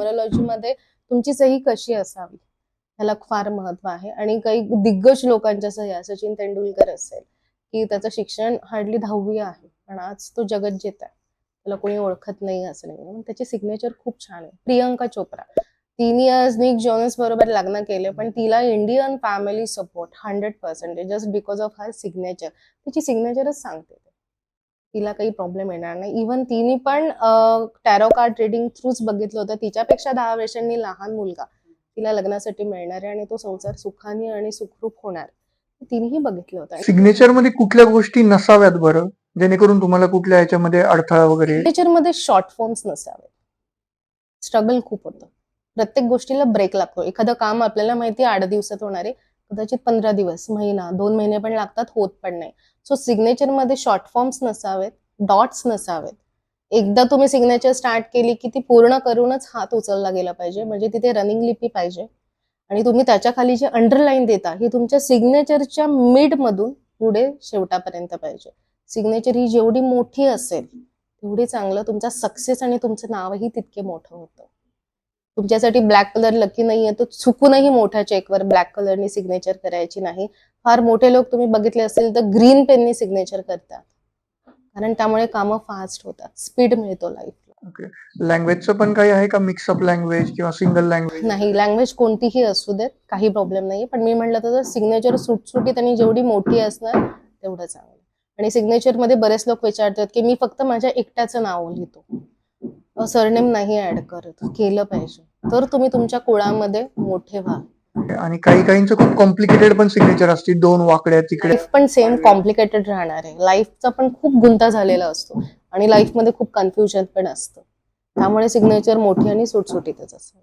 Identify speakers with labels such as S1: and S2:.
S1: न्यूमरोलॉजीमध्ये तुमची सही कशी असावी ह्याला फार महत्व आहे. आणि काही दिग्गज लोकांच्या सह्या, सचिन तेंडुलकर असेल की त्याचं शिक्षण हार्डली 10वी आहे पण आज तो जगज्जेता आहे, त्याला कोणी ओळखत नाही असं नाही, त्याची सिग्नेचर खूप छान आहे. Priyanka Chopra 3 years Nick Jonas बरोबर लग्न केले पण तिला Indian family support 100% just because of her signature. तिची सिग्नेचरच सांगते तिला काही प्रॉब्लेम येणार नाही. इव्हन तिने पण टॅरो कार्ड ट्रेडिंग थ्रूच बघितलं होतं, तिच्यापेक्षा 10 वर्षांनी लहान मुलगा तिला लग्नासाठी मिळणार आहे आणि तो संसार सुखाने आणि सुखरूप होणार, तिनेही बघितलं होतं.
S2: सिग्नेचर मध्ये कुठल्या गोष्टी नसाव्यात बरं, जेणेकरून तुम्हाला कुठल्या याच्यामध्ये अडथळा वगैरे?
S1: सिग्नेचर मध्ये शॉर्ट फॉर्म्स नसावे. स्ट्रगल खूप होतं, प्रत्येक गोष्टीला ब्रेक लागतो. एखादं काम आपल्याला माहिती 8 दिवसात होणार आहे, कदाचित 15 दिवस, महिना, 2 महिने पण लागतात, होत पण नाही. सो सिग्नेचर मध्ये शॉर्ट फॉर्म्स नसावेत, डॉट्स नसावेत. एकदा तुम्ही सिग्नेचर स्टार्ट केली की ती पूर्ण करूनच हात उचलला गेला पाहिजे, म्हणजे तिथे रनिंग लिपी पाहिजे. आणि तुम्ही त्याच्या खाली जे अंडरलाईन देता ही तुमच्या सिग्नेचरच्या मिड मधून पुढे शेवटापर्यंत पाहिजे. सिग्नेचर ही जेवढी मोठी असेल तेवढी चांगलं, तुमचा सक्सेस आणि तुमचं नावही तितके मोठं होतं. तुमच्यासाठी ब्लॅक कलर लकी नाहीये तर चुकूनही मोठ्या चेकवर ब्लॅक कलरनी सिग्नेचर करायची नाही. फार मोठे लोक तुम्ही बघितले असतील तर ग्रीन पेननी सिग्नेचर करतात, कारण त्यामुळे कामं फास्ट होतात, स्पीड मिळतो लाईफला.
S2: ओके. लँग्वेजचं पण काही आहे का, मिक्सअप लँग्वेज किंवा सिंगल लँग्वेज?
S1: नाही, लँग्वेज कोणतीही असू देत, काही प्रॉब्लेम नाही. पण मी म्हटलं तर सिग्नेचर सुटसुटीत आणि जेवढी मोठी असणार तेवढं चांगलं. आणि सिग्नेचर मध्ये बरेच लोक विचारतात की मी फक्त माझ्या एकट्याचं नाव लिहितो, सरनेम नाही ऍड करत, केलं पाहिजे तर तुम्ही तुमच्या कुळामध्ये मोठे व्हा.
S2: आणि काहींचं खूप कॉम्प्लिकेटेड पण सिग्नेचर असते, 2 वाकड्या तिकडे.
S1: लाईफ पण सेम कॉम्प्लिकेटेड राहणार आहे, लाईफचा पण खूप गुंता झालेला असतो आणि लाईफमध्ये खूप कन्फ्युजन पण असतं, त्यामुळे सिग्नेचर मोठी आणि सुटसुटीतच असतं.